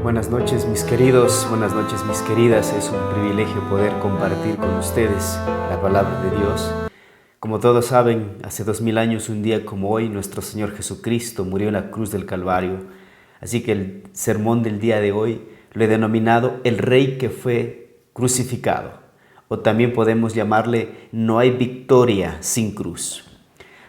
Buenas noches mis queridos, buenas noches mis queridas. Es un privilegio poder compartir con ustedes la palabra de Dios. Como todos saben, hace 2000 años, un día como hoy, nuestro Señor Jesucristo murió en la cruz del Calvario. Así que el sermón del día de hoy lo he denominado el Rey que fue crucificado. O también podemos llamarle no hay victoria sin cruz.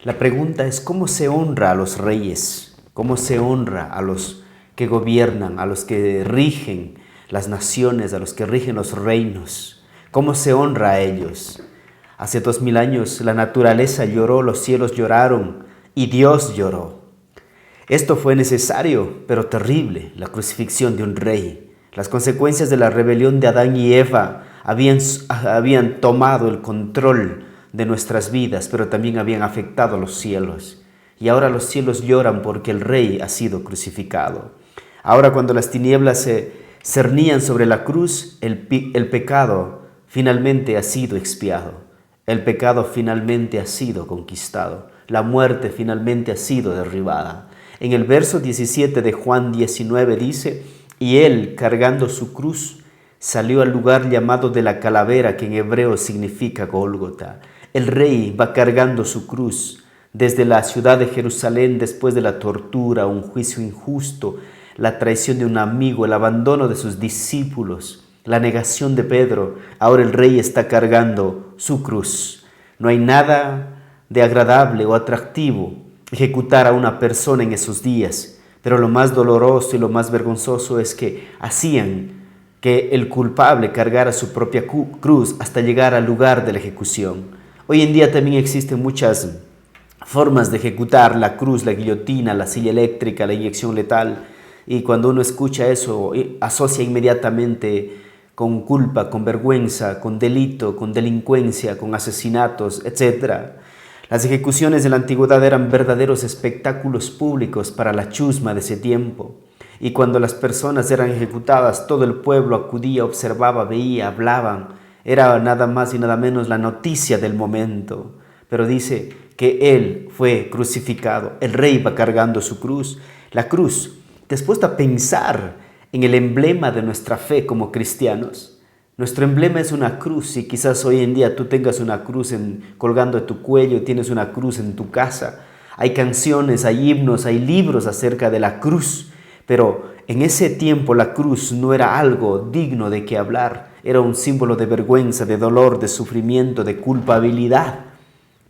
La pregunta es ¿cómo se honra a los reyes? ¿Cómo se honra a los que gobiernan, a los que rigen las naciones, a los que rigen los reinos? ¿Cómo se honra a ellos? Hace 2000 años la naturaleza lloró, los cielos lloraron y Dios lloró. Esto fue necesario, pero terrible, la crucifixión de un rey. Las consecuencias de la rebelión de Adán y Eva habían tomado el control de nuestras vidas, pero también habían afectado a los cielos. Y ahora los cielos lloran porque el rey ha sido crucificado. Ahora cuando las tinieblas se cernían sobre la cruz, el pecado finalmente ha sido expiado. El pecado finalmente ha sido conquistado. La muerte finalmente ha sido derribada. En el verso 17 de Juan 19 dice: y él, cargando su cruz, salió al lugar llamado de la calavera, que en hebreo significa Gólgota. El rey va cargando su cruz desde la ciudad de Jerusalén después de la tortura, un juicio injusto, la traición de un amigo, el abandono de sus discípulos, la negación de Pedro. Ahora el rey está cargando su cruz. No hay nada de agradable o atractivo ejecutar a una persona en esos días, pero lo más doloroso y lo más vergonzoso es que hacían que el culpable cargara su propia cruz hasta llegar al lugar de la ejecución. Hoy en día también existen muchas formas de ejecutar la cruz, la guillotina, la silla eléctrica, la inyección letal. Y cuando uno escucha eso, asocia inmediatamente con culpa, con vergüenza, con delito, con delincuencia, con asesinatos, etc. Las ejecuciones de la antigüedad eran verdaderos espectáculos públicos para la chusma de ese tiempo. Y cuando las personas eran ejecutadas, todo el pueblo acudía, observaba, veía, hablaban. Era nada más y nada menos la noticia del momento. Pero dice que él fue crucificado. El rey va cargando su cruz. La cruz, ¿te has puesto a pensar en el emblema de nuestra fe como cristianos? Nuestro emblema es una cruz, y quizás hoy en día tú tengas una cruz colgando de tu cuello, tienes una cruz en tu casa. Hay canciones, hay himnos, hay libros acerca de la cruz, pero en ese tiempo la cruz no era algo digno de qué hablar. Era un símbolo de vergüenza, de dolor, de sufrimiento, de culpabilidad,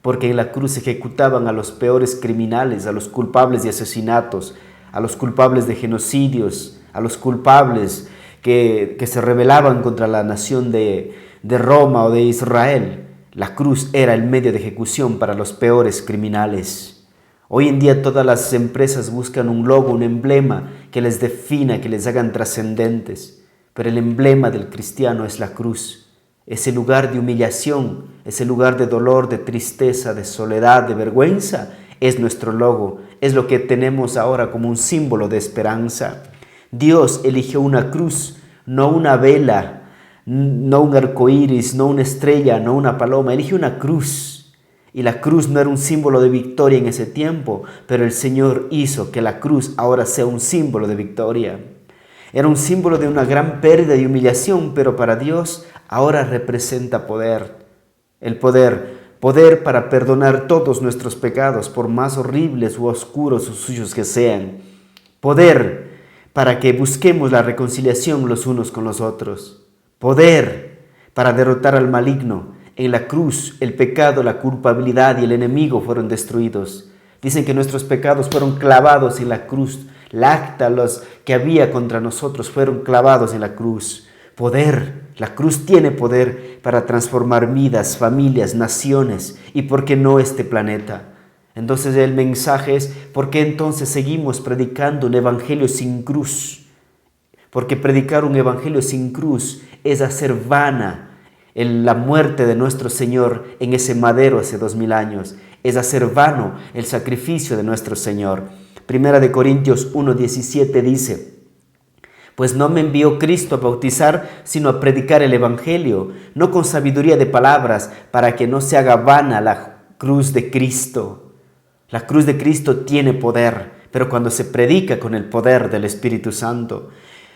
porque en la cruz ejecutaban a los peores criminales, a los culpables de asesinatos, a los culpables de genocidios, a los culpables que se rebelaban contra la nación de Roma o de Israel. La cruz era el medio de ejecución para los peores criminales. Hoy en día todas las empresas buscan un logo, un emblema que les defina, que les hagan trascendentes. Pero el emblema del cristiano es la cruz. Ese lugar de humillación, ese lugar de dolor, de tristeza, de soledad, de vergüenza, es nuestro logo. Es lo que tenemos ahora como un símbolo de esperanza. Dios eligió una cruz, no una vela, no un arco iris, no una estrella, no una paloma. Eligió una cruz. Y la cruz no era un símbolo de victoria en ese tiempo, pero el Señor hizo que la cruz ahora sea un símbolo de victoria. Era un símbolo de una gran pérdida y humillación, pero para Dios ahora representa poder. El poder para perdonar todos nuestros pecados, por más horribles u oscuros o suyos que sean. Poder para que busquemos la reconciliación los unos con los otros. Poder para derrotar al maligno. En la cruz, el pecado, la culpabilidad y el enemigo fueron destruidos. Dicen que nuestros pecados fueron clavados en la cruz. La acta, los que había contra nosotros, fueron clavados en la cruz. Poder, la cruz tiene poder para transformar vidas, familias, naciones y, ¿por qué no, este planeta? Entonces el mensaje es, ¿por qué entonces seguimos predicando un evangelio sin cruz? Porque predicar un evangelio sin cruz es hacer vana la muerte de nuestro Señor en ese madero hace 2000 años. Es hacer vano el sacrificio de nuestro Señor. Primera de Corintios 1:17 dice: pues no me envió Cristo a bautizar, sino a predicar el evangelio, no con sabiduría de palabras, para que no se haga vana la cruz de Cristo. La cruz de Cristo tiene poder, pero cuando se predica con el poder del Espíritu Santo.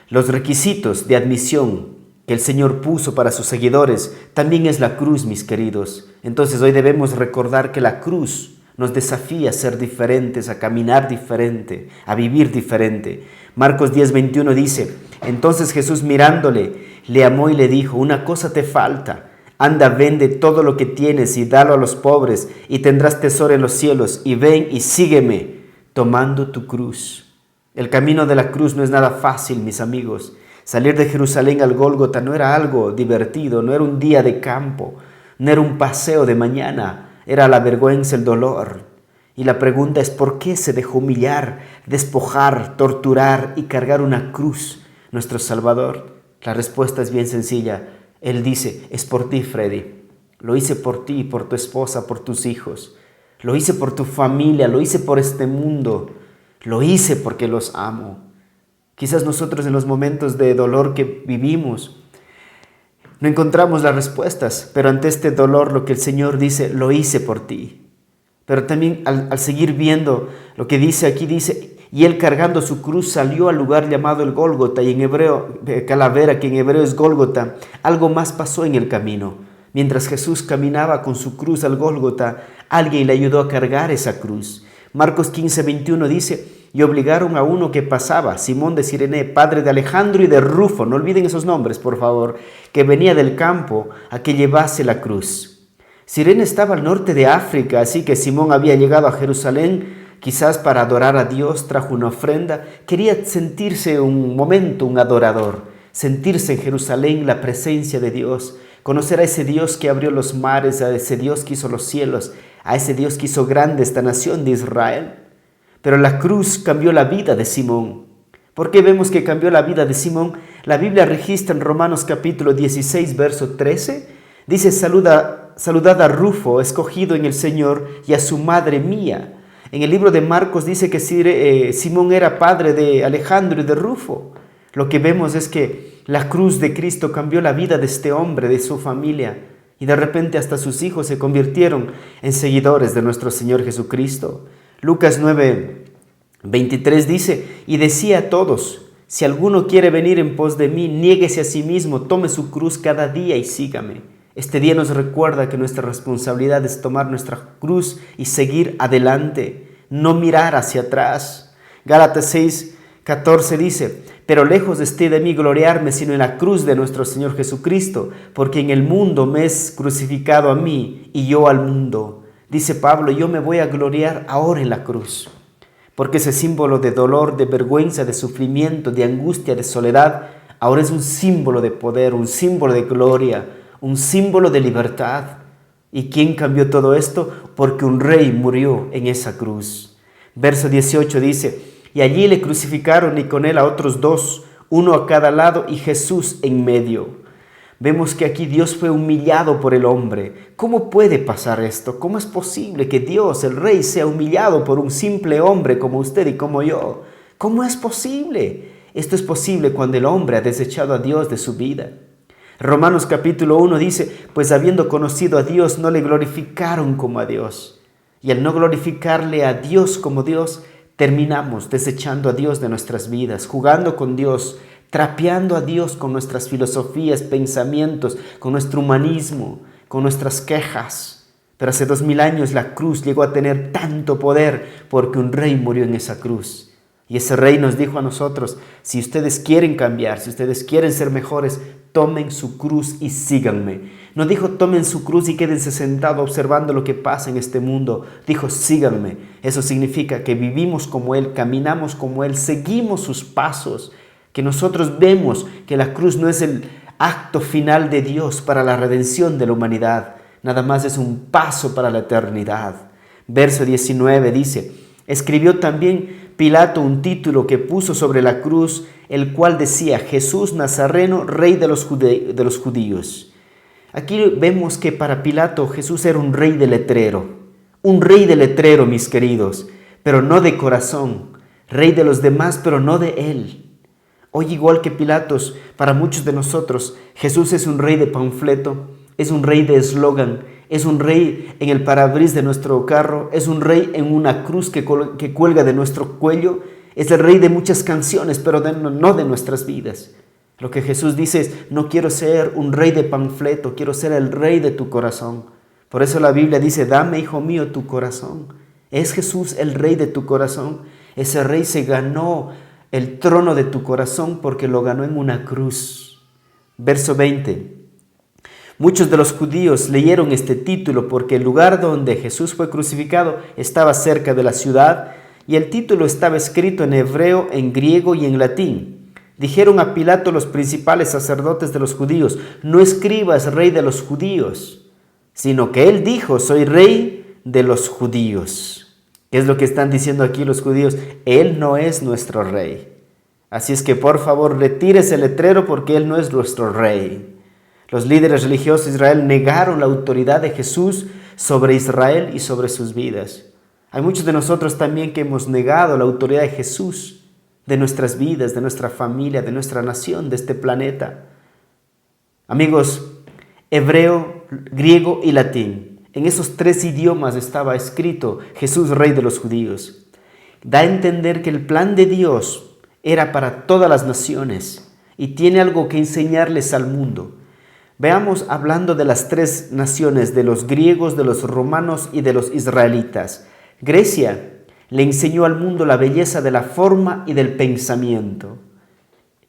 Los requisitos de admisión que el Señor puso para sus seguidores también es la cruz, mis queridos. Entonces hoy debemos recordar que la cruz nos desafía a ser diferentes, a caminar diferente, a vivir diferente. Marcos 10:21 dice: entonces Jesús mirándole, le amó y le dijo: una cosa te falta. Anda, vende todo lo que tienes y dalo a los pobres, y tendrás tesoro en los cielos, y ven y sígueme, tomando tu cruz. El camino de la cruz no es nada fácil, mis amigos. Salir de Jerusalén al Gólgota no era algo divertido, no era un día de campo, no era un paseo de mañana, era la vergüenza, el dolor. Y la pregunta es: ¿por qué se dejó humillar, despojar, torturar y cargar una cruz nuestro Salvador? La respuesta es bien sencilla. Él dice: es por ti, Freddy. Lo hice por ti, por tu esposa, por tus hijos. Lo hice por tu familia, lo hice por este mundo. Lo hice porque los amo. Quizás nosotros en los momentos de dolor que vivimos no encontramos las respuestas, pero ante este dolor lo que el Señor dice: lo hice por ti. Pero también al seguir viendo lo que dice aquí, dice: y él cargando su cruz salió al lugar llamado el Gólgota, y en hebreo, calavera, que en hebreo es Gólgota. Algo más pasó en el camino. Mientras Jesús caminaba con su cruz al Gólgota, alguien le ayudó a cargar esa cruz. Marcos 15:21 dice: y obligaron a uno que pasaba, Simón de Cirene, padre de Alejandro y de Rufo, no olviden esos nombres, por favor, que venía del campo, a que llevase la cruz. Cirene estaba al norte de África, así que Simón había llegado a Jerusalén, quizás para adorar a Dios, trajo una ofrenda, quería sentirse un momento un adorador, sentirse en Jerusalén la presencia de Dios, conocer a ese Dios que abrió los mares, a ese Dios que hizo los cielos, a ese Dios que hizo grande esta nación de Israel. Pero la cruz cambió la vida de Simón. ¿Por qué vemos que cambió la vida de Simón? La Biblia registra en Romanos capítulo 16, verso 13, dice: saludad a Rufo, escogido en el Señor, y a su madre mía. En el libro de Marcos dice que Simón era padre de Alejandro y de Rufo. Lo que vemos es que la cruz de Cristo cambió la vida de este hombre, de su familia, y de repente hasta sus hijos se convirtieron en seguidores de nuestro Señor Jesucristo. Lucas 9:23 dice: y decía a todos: si alguno quiere venir en pos de mí, niéguese a sí mismo, tome su cruz cada día y sígame. Este día nos recuerda que nuestra responsabilidad es tomar nuestra cruz y seguir adelante, no mirar hacia atrás. Gálatas 6:14 dice: pero lejos esté de mí gloriarme, sino en la cruz de nuestro Señor Jesucristo, porque en el mundo me es crucificado a mí y yo al mundo. Dice Pablo: yo me voy a gloriar ahora en la cruz, porque ese símbolo de dolor, de vergüenza, de sufrimiento, de angustia, de soledad, ahora es un símbolo de poder, un símbolo de gloria, un símbolo de libertad. ¿Y quién cambió todo esto? Porque un rey murió en esa cruz. Verso 18 dice: y allí le crucificaron y con él a otros dos, uno a cada lado y Jesús en medio. Vemos que aquí Dios fue humillado por el hombre. ¿Cómo puede pasar esto? ¿Cómo es posible que Dios, el Rey, sea humillado por un simple hombre como usted y como yo? ¿Cómo es posible? Esto es posible cuando el hombre ha desechado a Dios de su vida. Romanos capítulo 1 dice: pues habiendo conocido a Dios, no le glorificaron como a Dios. Y al no glorificarle a Dios como Dios, terminamos desechando a Dios de nuestras vidas, jugando con Dios, trapeando a Dios con nuestras filosofías, pensamientos, con nuestro humanismo, con nuestras quejas. Pero hace 2000 años la cruz llegó a tener tanto poder porque un rey murió en esa cruz. Y ese rey nos dijo a nosotros: si ustedes quieren cambiar, si ustedes quieren ser mejores, tomen su cruz y síganme. No dijo tomen su cruz y quédense sentados observando lo que pasa en este mundo. Dijo síganme. Eso significa que vivimos como Él, caminamos como Él, seguimos sus pasos. Que nosotros vemos que la cruz no es el acto final de Dios para la redención de la humanidad. Nada más es un paso para la eternidad. Verso 19 dice: escribió también Pilato un título que puso sobre la cruz, el cual decía: Jesús Nazareno, Rey de los judíos. Aquí vemos que para Pilato Jesús era un rey de letrero, mis queridos, pero no de corazón, rey de los demás, pero no de él. Hoy, igual que Pilatos, para muchos de nosotros, Jesús es un rey de panfleto, es un rey de eslogan, es un rey en el parabrisas de nuestro carro, es un rey en una cruz que cuelga de nuestro cuello, Es el rey de muchas canciones, pero no de nuestras vidas. Lo que Jesús dice es, no quiero ser un rey de panfleto, quiero ser el rey de tu corazón. Por eso la Biblia dice, dame, hijo mío, tu corazón. ¿Es Jesús el rey de tu corazón? Ese rey se ganó el trono de tu corazón porque lo ganó en una cruz. Verso 20. Muchos de los judíos leyeron este título porque el lugar donde Jesús fue crucificado estaba cerca de la ciudad y el título estaba escrito en hebreo, en griego y en latín. Dijeron a Pilato los principales sacerdotes de los judíos, no escribas rey de los judíos, sino que él dijo, soy rey de los judíos. ¿Qué es lo que están diciendo aquí los judíos? Él no es nuestro rey. Así es que por favor retire ese letrero porque él no es nuestro rey. Los líderes religiosos de Israel negaron la autoridad de Jesús sobre Israel y sobre sus vidas. Hay muchos de nosotros también que hemos negado la autoridad de Jesús de nuestras vidas, de nuestra familia, de nuestra nación, de este planeta. Amigos, hebreo, griego y latín. En esos 3 idiomas estaba escrito Jesús, rey de los judíos. Da a entender que el plan de Dios era para todas las naciones y tiene algo que enseñarles al mundo. Veamos hablando de las 3 naciones, de los griegos, de los romanos y de los israelitas. Grecia le enseñó al mundo la belleza de la forma y del pensamiento.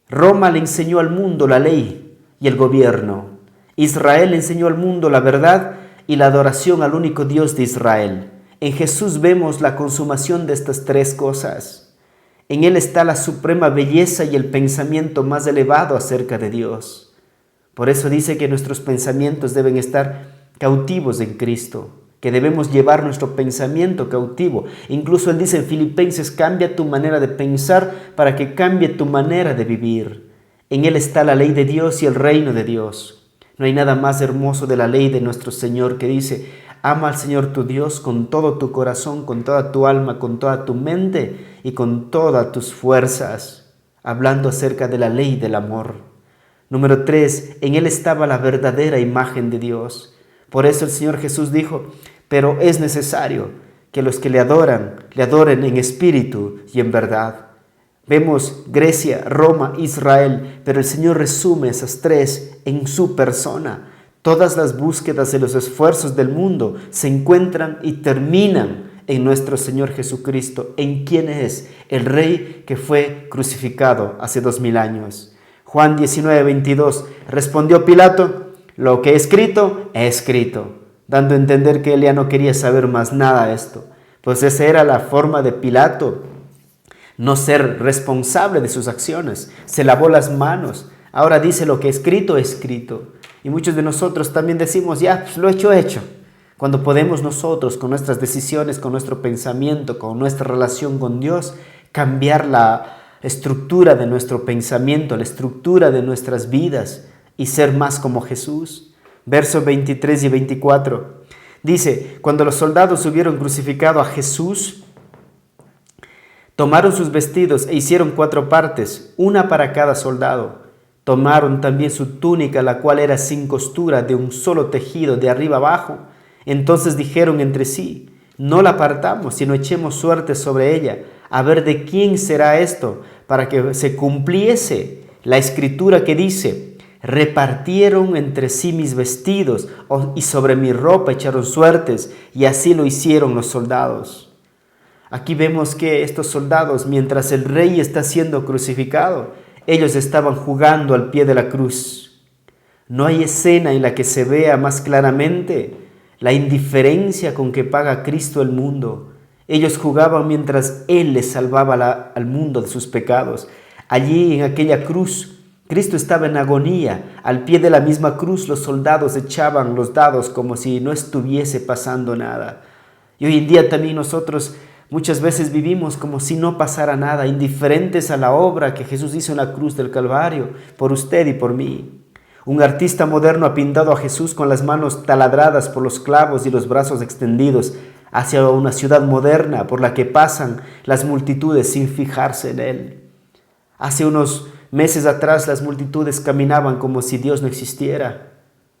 Roma le enseñó al mundo la ley y el gobierno. Israel enseñó al mundo la verdad y la adoración al único Dios de Israel. En Jesús vemos la consumación de estas 3 cosas. En Él está la suprema belleza y el pensamiento más elevado acerca de Dios. Por eso dice que nuestros pensamientos deben estar cautivos en Cristo, que debemos llevar nuestro pensamiento cautivo. Incluso Él dice en Filipenses, cambia tu manera de pensar para que cambie tu manera de vivir. En Él está la ley de Dios y el reino de Dios. No hay nada más hermoso de la ley de nuestro Señor que dice, ama al Señor tu Dios con todo tu corazón, con toda tu alma, con toda tu mente y con todas tus fuerzas, hablando acerca de la ley del amor. Número 3, en Él estaba la verdadera imagen de Dios. Por eso el Señor Jesús dijo, pero es necesario que los que le adoren en espíritu y en verdad. Vemos Grecia, Roma, Israel, pero el Señor resume esas 3 en su persona. Todas las búsquedas y los esfuerzos del mundo se encuentran y terminan en nuestro Señor Jesucristo, en quien es el Rey que fue crucificado hace 2000 años. Juan 19:22, respondió Pilato, lo que he escrito, dando a entender que él ya no quería saber más nada de esto, pues esa era la forma de Pilato, no ser responsable de sus acciones. Se lavó las manos, ahora dice lo que he escrito. Y muchos de nosotros también decimos, ya, pues lo hecho. Cuando podemos nosotros, con nuestras decisiones, con nuestro pensamiento, con nuestra relación con Dios, cambiar la estructura de nuestro pensamiento, la estructura de nuestras vidas y ser más como Jesús. Versos 23 y 24. Dice, cuando los soldados hubieron crucificado a Jesús, tomaron sus vestidos e hicieron 4 partes, una para cada soldado. Tomaron también su túnica, la cual era sin costura, de un solo tejido, de arriba abajo. Entonces dijeron entre sí, no la partamos, sino echemos suerte sobre ella, a ver de quién será esto, para que se cumpliese la escritura que dice, repartieron entre sí mis vestidos y sobre mi ropa echaron suertes, y así lo hicieron los soldados. Aquí vemos que estos soldados, mientras el rey está siendo crucificado, ellos estaban jugando al pie de la cruz. No hay escena en la que se vea más claramente la indiferencia con que paga Cristo el mundo. Ellos jugaban mientras Él les salvaba al mundo de sus pecados. Allí en aquella cruz, Cristo estaba en agonía. Al pie de la misma cruz los soldados echaban los dados como si no estuviese pasando nada. Y hoy en día también nosotros muchas veces vivimos como si no pasara nada, indiferentes a la obra que Jesús hizo en la cruz del Calvario, por usted y por mí. Un artista moderno ha pintado a Jesús con las manos taladradas por los clavos y los brazos extendidos hacia una ciudad moderna por la que pasan las multitudes sin fijarse en Él. Hace unos meses atrás las multitudes caminaban como si Dios no existiera.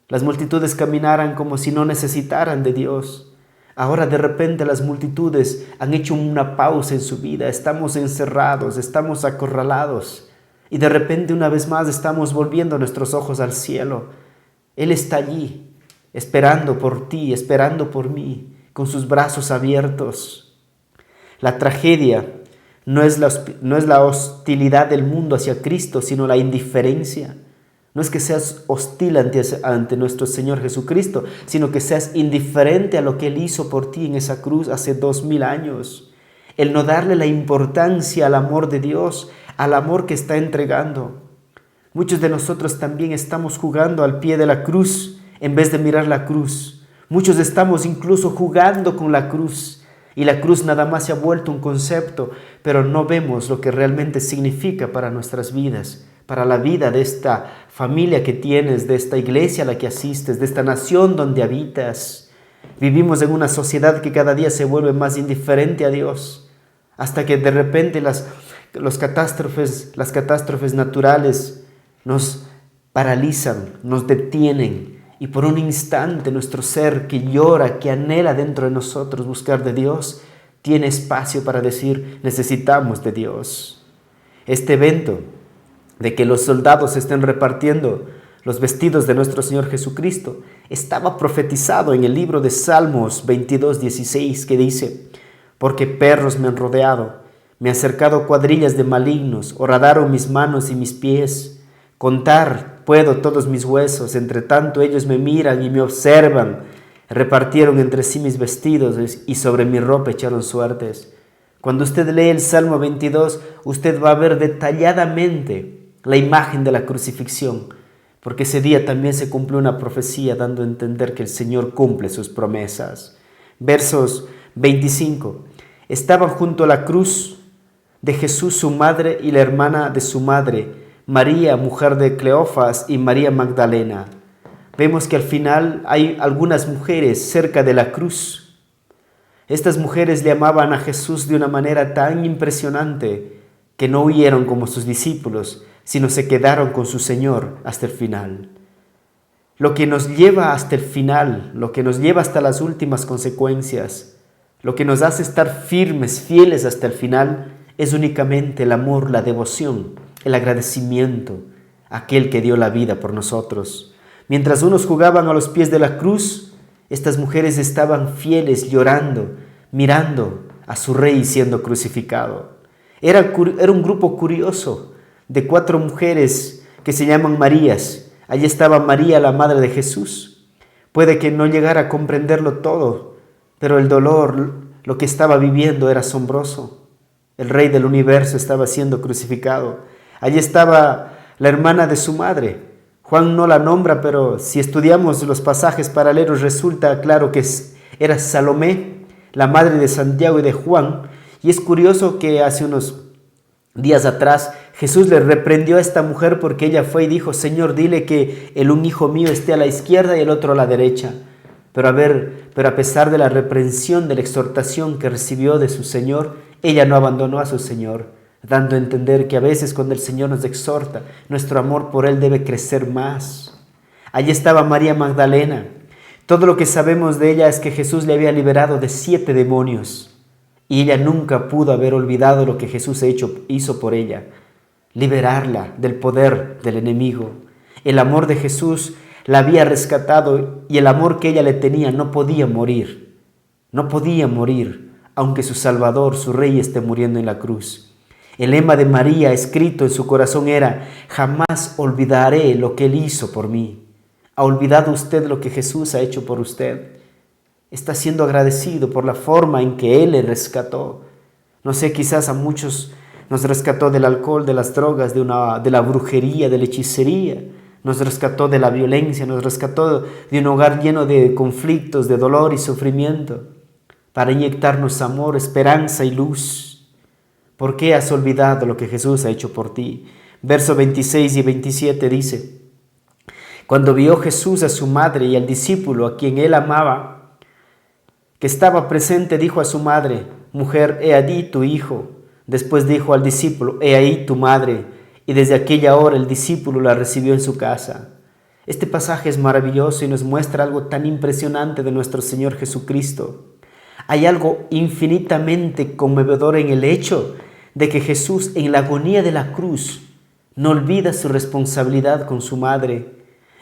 Las multitudes caminaran como si no necesitaran de Dios. Ahora de repente las multitudes han hecho una pausa en su vida, estamos encerrados, estamos acorralados y de repente una vez más estamos volviendo nuestros ojos al cielo. Él está allí, esperando por ti, esperando por mí, con sus brazos abiertos. La tragedia no es la hostilidad del mundo hacia Cristo, sino la indiferencia. No es que seas hostil ante nuestro Señor Jesucristo, sino que seas indiferente a lo que Él hizo por ti en esa cruz hace 2000 años. El no darle la importancia al amor de Dios, al amor que está entregando. Muchos de nosotros también estamos jugando al pie de la cruz en vez de mirar la cruz. Muchos estamos incluso jugando con la cruz y la cruz nada más se ha vuelto un concepto, pero no vemos lo que realmente significa para nuestras vidas, para la vida de esta familia que tienes, de esta iglesia a la que asistes, de esta nación donde habitas. Vivimos en una sociedad que cada día se vuelve más indiferente a Dios, hasta que de repente las catástrofes naturales nos paralizan, nos detienen y por un instante nuestro ser que llora, que anhela dentro de nosotros buscar de Dios, tiene espacio para decir necesitamos de Dios. Este evento de que los soldados estén repartiendo los vestidos de nuestro Señor Jesucristo estaba profetizado en el libro de Salmos 22:16 que dice: porque perros me han rodeado, me han cercado cuadrillas de malignos, horadaron mis manos y mis pies. Contar puedo todos mis huesos, entre tanto ellos me miran y me observan. Repartieron entre sí mis vestidos y sobre mi ropa echaron suertes. Cuando usted lee el Salmo 22, usted va a ver detalladamente la imagen de la crucifixión, porque ese día también se cumplió una profecía dando a entender que el Señor cumple sus promesas. Versos 25. Estaban junto a la cruz de Jesús su madre y la hermana de su madre, María, mujer de Cleofas, y María Magdalena. Vemos que al final hay algunas mujeres cerca de la cruz. Estas mujeres le amaban a Jesús de una manera tan impresionante que no huyeron como sus discípulos, sino se quedaron con su Señor hasta el final. Lo que nos lleva hasta el final, lo que nos lleva hasta las últimas consecuencias, lo que nos hace estar firmes, fieles hasta el final, es únicamente el amor, la devoción, el agradecimiento a aquel que dio la vida por nosotros. Mientras unos jugaban a los pies de la cruz, estas mujeres estaban fieles, llorando, mirando a su rey siendo crucificado. Era un grupo curioso de 4 mujeres que se llaman Marías. Allí estaba María, la madre de Jesús. Puede que no llegara a comprenderlo todo, pero el dolor, lo que estaba viviendo era asombroso. El rey del universo estaba siendo crucificado. Allí estaba la hermana de su madre. Juan no la nombra, pero si estudiamos los pasajes paralelos resulta claro que era Salomé, la madre de Santiago y de Juan. Y es curioso que hace unos días atrás Jesús le reprendió a esta mujer porque ella fue y dijo: Señor, dile que un hijo mío esté a la izquierda y el otro a la derecha. Pero a pesar de la reprensión, de la exhortación que recibió de su Señor, ella no abandonó a su Señor, dando a entender que a veces cuando el Señor nos exhorta, nuestro amor por Él debe crecer más. Allí estaba María Magdalena. Todo lo que sabemos de ella es que Jesús le había liberado de 7 demonios y ella nunca pudo haber olvidado lo que Jesús hizo por ella, liberarla del poder del enemigo. El amor de Jesús la había rescatado y el amor que ella le tenía no podía morir. No podía morir, aunque su Salvador, su Rey, esté muriendo en la cruz. El lema de María escrito en su corazón era: jamás olvidaré lo que Él hizo por mí. ¿Ha olvidado usted lo que Jesús ha hecho por usted? ¿Está siendo agradecido por la forma en que Él le rescató? No sé, quizás a muchos nos rescató del alcohol, de las drogas, de la brujería, de la hechicería. Nos rescató de la violencia, nos rescató de un hogar lleno de conflictos, de dolor y sufrimiento, para inyectarnos amor, esperanza y luz. ¿Por qué has olvidado lo que Jesús ha hecho por ti? Versos 26 y 27 dice: cuando vio Jesús a su madre y al discípulo a quien Él amaba, que estaba presente, dijo a su madre: mujer, he allí tu hijo. Después dijo al discípulo: he ahí tu madre. Y desde aquella hora el discípulo la recibió en su casa. Este pasaje es maravilloso y nos muestra algo tan impresionante de nuestro Señor Jesucristo. Hay algo infinitamente conmovedor en el hecho de que Jesús en la agonía de la cruz no olvida su responsabilidad con su madre.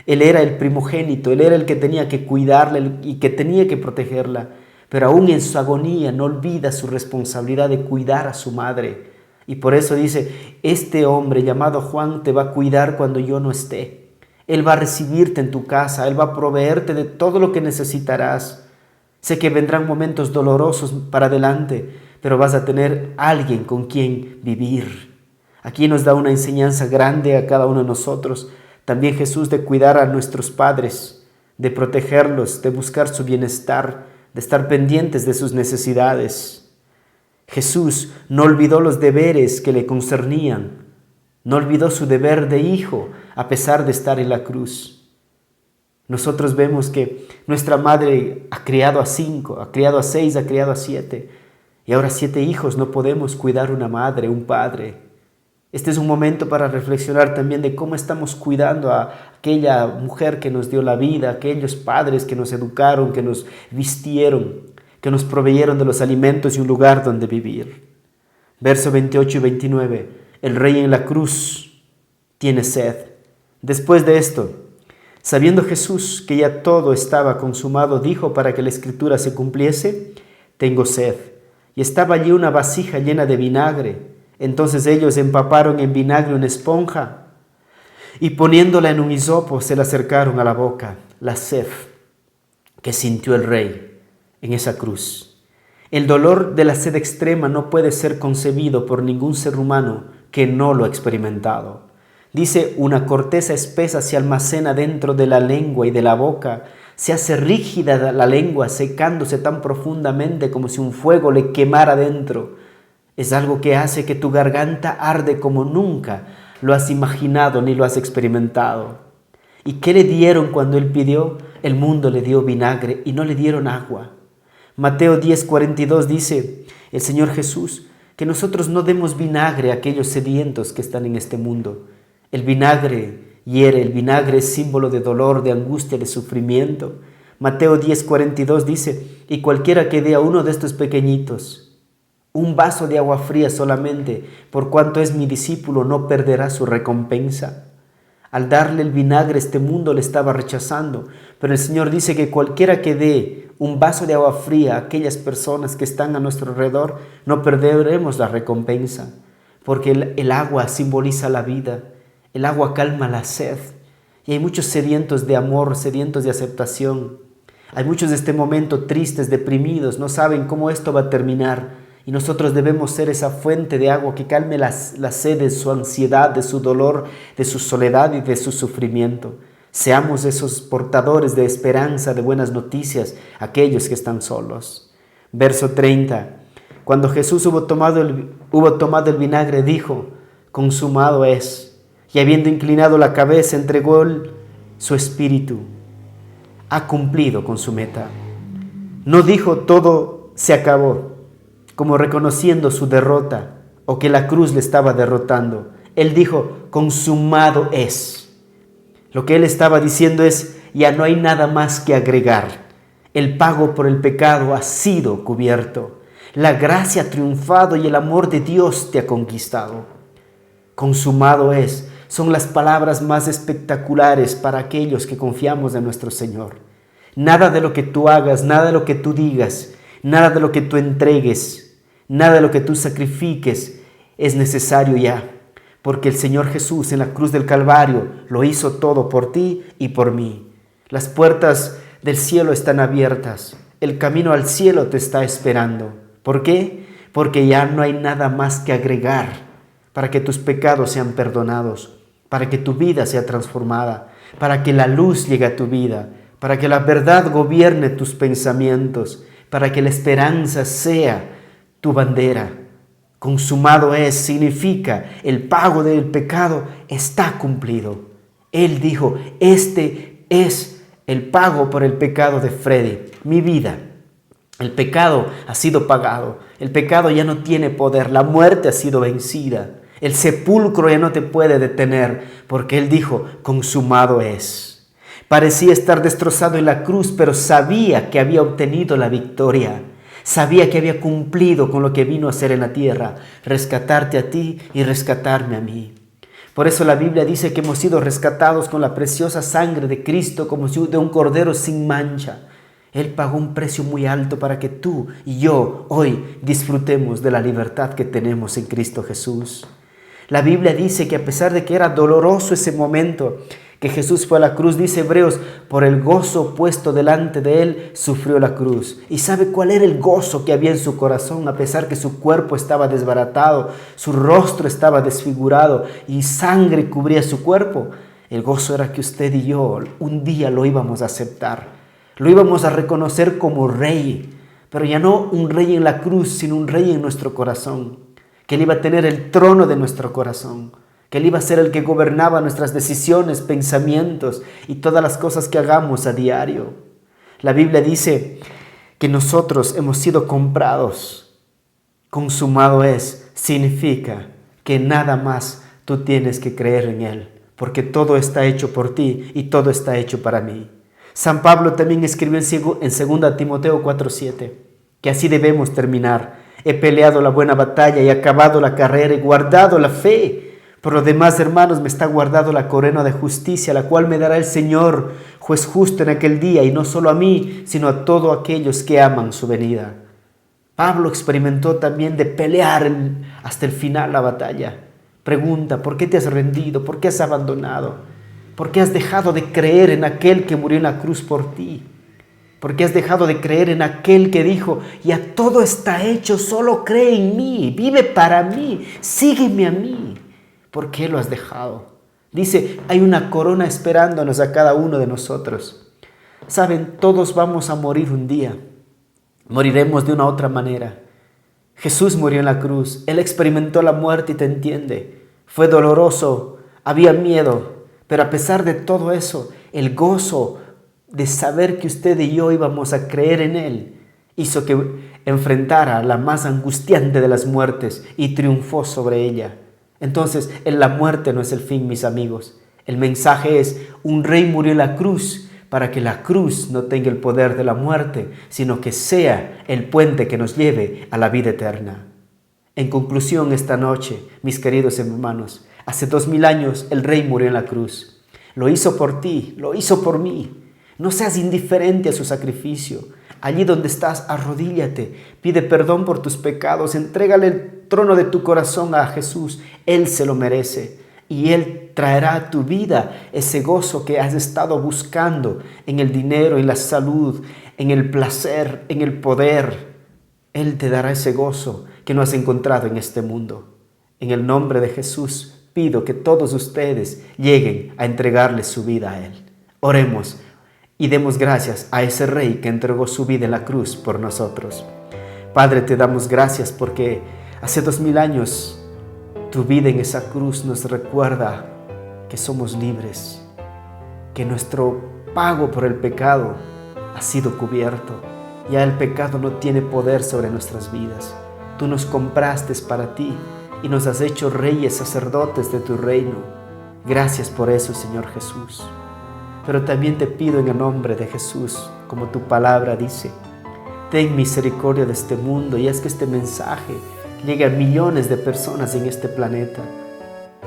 Él era el primogénito, Él era el que tenía que cuidarla y que tenía que protegerla, pero aún en su agonía no olvida su responsabilidad de cuidar a su madre. Y por eso dice, este hombre llamado Juan te va a cuidar cuando yo no esté. Él va a recibirte en tu casa, Él va a proveerte de todo lo que necesitarás. Sé que vendrán momentos dolorosos para adelante, pero vas a tener alguien con quien vivir. Aquí nos da una enseñanza grande a cada uno de nosotros. También Jesús de cuidar a nuestros padres, de protegerlos, de buscar su bienestar, de estar pendientes de sus necesidades. Jesús no olvidó los deberes que le concernían, no olvidó su deber de hijo a pesar de estar en la cruz. Nosotros vemos que nuestra madre ha criado a 5, ha criado a 6, ha criado a 7, y ahora 7 hijos no podemos cuidar una madre, un padre. Este es un momento para reflexionar también de cómo estamos cuidando a aquella mujer que nos dio la vida, aquellos padres que nos educaron, que nos vistieron, que nos proveyeron de los alimentos y un lugar donde vivir. Verso 28 y 29. El rey en la cruz tiene sed. Después de esto, sabiendo Jesús que ya todo estaba consumado, dijo para que la escritura se cumpliese, tengo sed. Y estaba allí una vasija llena de vinagre. Entonces ellos empaparon en vinagre una esponja y poniéndola en un hisopo se la acercaron a la boca. La sed que sintió el rey en esa cruz. El dolor de la sed extrema no puede ser concebido por ningún ser humano que no lo ha experimentado. Dice, una corteza espesa se almacena dentro de la lengua y de la boca. Se hace rígida la lengua, secándose tan profundamente como si un fuego le quemara dentro. Es algo que hace que tu garganta arde como nunca lo has imaginado ni lo has experimentado. ¿Y qué le dieron cuando él pidió? El mundo le dio vinagre y no le dieron agua. Mateo 10:42 dice el Señor Jesús que nosotros no demos vinagre a aquellos sedientos que están en este mundo. El vinagre hiere, el vinagre es símbolo de dolor, de angustia, de sufrimiento. Mateo 10:42 dice, y cualquiera que dé a uno de estos pequeñitos un vaso de agua fría solamente, por cuanto es mi discípulo, no perderá su recompensa. Al darle el vinagre, este mundo le estaba rechazando, pero el Señor dice que cualquiera que dé un vaso de agua fría a aquellas personas que están a nuestro alrededor, no perderemos la recompensa, porque el agua simboliza la vida, el agua calma la sed, y hay muchos sedientos de amor, sedientos de aceptación. Hay muchos de este momento tristes, deprimidos, no saben cómo esto va a terminar. Y nosotros debemos ser esa fuente de agua que calme la sed de su ansiedad, de su dolor, de su soledad y de su sufrimiento. Seamos esos portadores de esperanza, de buenas noticias, aquellos que están solos. Verso 30. Cuando Jesús hubo tomado el vinagre, dijo, consumado es. Y habiendo inclinado la cabeza, entregó su espíritu. Ha cumplido con su meta. No dijo todo se acabó, como reconociendo su derrota o que la cruz le estaba derrotando. Él dijo, consumado es. Lo que él estaba diciendo es, ya no hay nada más que agregar. El pago por el pecado ha sido cubierto. La gracia ha triunfado y el amor de Dios te ha conquistado. Consumado es. Son las palabras más espectaculares para aquellos que confiamos en nuestro Señor. Nada de lo que tú hagas, nada de lo que tú digas, nada de lo que tú entregues, nada de lo que tú sacrifiques es necesario ya, porque el Señor Jesús en la cruz del Calvario lo hizo todo por ti y por mí. Las puertas del cielo están abiertas, el camino al cielo te está esperando. ¿Por qué? Porque ya no hay nada más que agregar para que tus pecados sean perdonados, para que tu vida sea transformada, para que la luz llegue a tu vida, para que la verdad gobierne tus pensamientos, para que la esperanza sea tu bandera. Consumado es, significa el pago del pecado está cumplido. Él dijo, este es el pago por el pecado de Freddy, mi vida. El pecado ha sido pagado, el pecado ya no tiene poder, la muerte ha sido vencida, el sepulcro ya no te puede detener, porque Él dijo, consumado es. Parecía estar destrozado en la cruz, pero sabía que había obtenido la victoria. Sabía que había cumplido con lo que vino a hacer en la tierra, rescatarte a ti y rescatarme a mí. Por eso la Biblia dice que hemos sido rescatados con la preciosa sangre de Cristo como de un cordero sin mancha. Él pagó un precio muy alto para que tú y yo hoy disfrutemos de la libertad que tenemos en Cristo Jesús. La Biblia dice que a pesar de que era doloroso ese momento que Jesús fue a la cruz, dice Hebreos, por el gozo puesto delante de él, sufrió la cruz. ¿Y sabe cuál era el gozo que había en su corazón? A pesar que su cuerpo estaba desbaratado, su rostro estaba desfigurado y sangre cubría su cuerpo. El gozo era que usted y yo un día lo íbamos a aceptar. Lo íbamos a reconocer como rey, pero ya no un rey en la cruz, sino un rey en nuestro corazón. Que él iba a tener el trono de nuestro corazón. Que Él iba a ser el que gobernaba nuestras decisiones, pensamientos y todas las cosas que hagamos a diario. La Biblia dice que nosotros hemos sido comprados. Consumado es, significa que nada más tú tienes que creer en Él, porque todo está hecho por ti y todo está hecho para mí. San Pablo también escribió en 2 Timoteo 4:7, que así debemos terminar. He peleado la buena batalla y acabado la carrera y guardado la fe. Por lo demás, hermanos, me está guardado la corona de justicia, la cual me dará el Señor, juez justo en aquel día, y no solo a mí, sino a todos aquellos que aman su venida. Pablo experimentó también de pelear hasta el final la batalla. Pregunta, ¿por qué te has rendido? ¿Por qué has abandonado? ¿Por qué has dejado de creer en aquel que murió en la cruz por ti? ¿Por qué has dejado de creer en aquel que dijo, ya todo está hecho, solo cree en mí, vive para mí, sígueme a mí? ¿Por qué lo has dejado? Dice, hay una corona esperándonos a cada uno de nosotros. Saben, todos vamos a morir un día. Moriremos de una u otra manera. Jesús murió en la cruz. Él experimentó la muerte y te entiende. Fue doloroso, había miedo. Pero a pesar de todo eso, el gozo de saber que usted y yo íbamos a creer en Él hizo que enfrentara la más angustiante de las muertes y triunfó sobre ella. Entonces, la muerte no es el fin, mis amigos. El mensaje es, un rey murió en la cruz para que la cruz no tenga el poder de la muerte, sino que sea el puente que nos lleve a la vida eterna. En conclusión, esta noche, mis queridos hermanos, hace 2000 años el rey murió en la cruz. Lo hizo por ti, lo hizo por mí. No seas indiferente a su sacrificio. Allí donde estás, arrodíllate, pide perdón por tus pecados, entrégale el trono de tu corazón a Jesús. Él se lo merece y Él traerá a tu vida ese gozo que has estado buscando en el dinero, en la salud, en el placer, en el poder. Él te dará ese gozo que no has encontrado en este mundo. En el nombre de Jesús pido que todos ustedes lleguen a entregarle su vida a Él. Oremos y demos gracias a ese Rey que entregó su vida en la cruz por nosotros. Padre, te damos gracias porque hace 2000 años tu vida en esa cruz nos recuerda que somos libres, que nuestro pago por el pecado ha sido cubierto. Ya el pecado no tiene poder sobre nuestras vidas. Tú nos compraste para ti y nos has hecho reyes, sacerdotes de tu reino. Gracias por eso, Señor Jesús. Pero también te pido en el nombre de Jesús, como tu palabra dice, ten misericordia de este mundo y haz que este mensaje llegue a millones de personas en este planeta.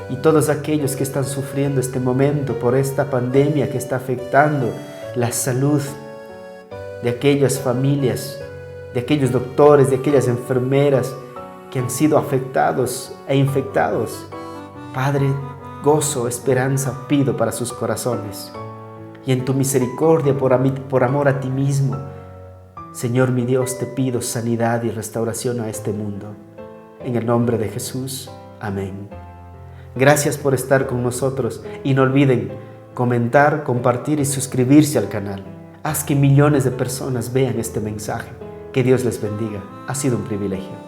Y todos aquellos que están sufriendo este momento por esta pandemia que está afectando la salud de aquellas familias, de aquellos doctores, de aquellas enfermeras que han sido afectados e infectados. Padre, gozo, esperanza pido para sus corazones. Y en tu misericordia, por amor a ti mismo, Señor mi Dios, te pido sanidad y restauración a este mundo. En el nombre de Jesús, amén. Gracias por estar con nosotros y no olviden comentar, compartir y suscribirse al canal. Haz que millones de personas vean este mensaje. Que Dios les bendiga. Ha sido un privilegio.